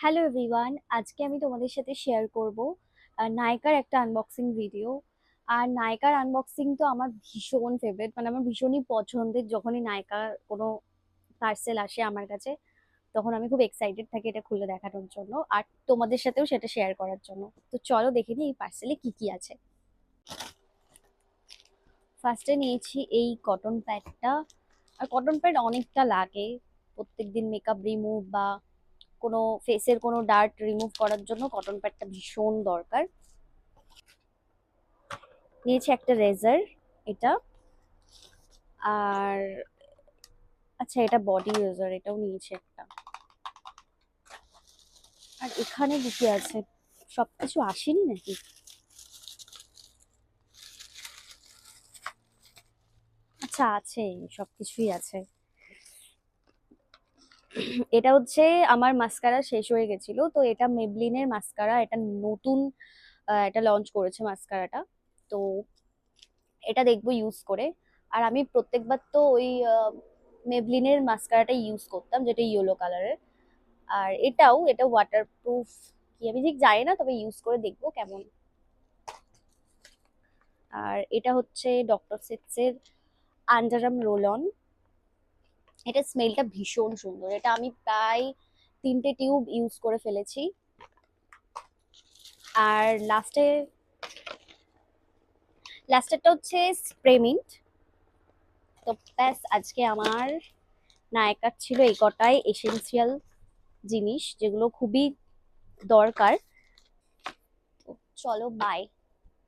Hello everyone, আজকে আমি তোমাদের সাথে শেয়ার করব নায়কার একটা আনবক্সিং ভিডিও। আর নায়কার আনবক্সিং তো আমার ভীষণ ফেভারিট, মানে আমার ভীষণই পছন্দের। যখনই নায়কার কোনো পার্সেল আসে আমার কাছে, তখন আমি খুব এক্সাইটেড থাকি এটা খুলে দেখানোর জন্য আর তোমাদের সাথেও সেটা শেয়ার করার জন্য। তো চলো দেখে নিই এই পার্সেলে কি কি আছে। ফার্স্টে নিয়েছি এই কটন প্যাডটা। আর কটন প্যাড অনেকটা লাগে প্রত্যেকদিন মেকআপ রিমুভ বা কোনো ফেসের কোনো ডার্ট রিমুভ করার জন্য কটন প্যাডটা ভীষণ দরকার। নিয়েছি একটা রেজার, এটা। আর আচ্ছা, এটা বডি রেজার, এটাও নিয়েছি একটা। আর এখানে কি কি আছে, সবকিছু আসেনি নাকি? আচ্ছা, আছে, সবকিছুই আছে। এটা হচ্ছে আমার মাস্কারা শেষ হয়ে গেছিল, তো এটা মেবলিনের মাস্কারা, এটা নতুন এটা লঞ্চ করেছে মাস্কারাটা। তো এটা দেখবো ইউজ করে। আর আমি প্রত্যেকবার তো ওই মেবলিনের মাস্কারাটা ইউজ করতাম, যেটা ইয়েলো কালারের। আর এটা ওয়াটারপ্রুফ কি আমি ঠিক জানি না, তবে ইউজ করে দেখবো কেমন। আর এটা হচ্ছে ডক্টর সেটসের আন্ডারাম রোল অন। এটা স্মেলটা ভীষণ সুন্দর, এটা আমি প্রায় 3টে টিউব ইউজ করে ফেলেছি। আর লাস্টেরটা হচ্ছে স্প্রেমিন্ট। তো ব্যাস, আজকে আমার নায়কার ছিল এই কটাই এসেনশিয়াল জিনিস, যেগুলো খুবই দরকার। তো চলো, বাই।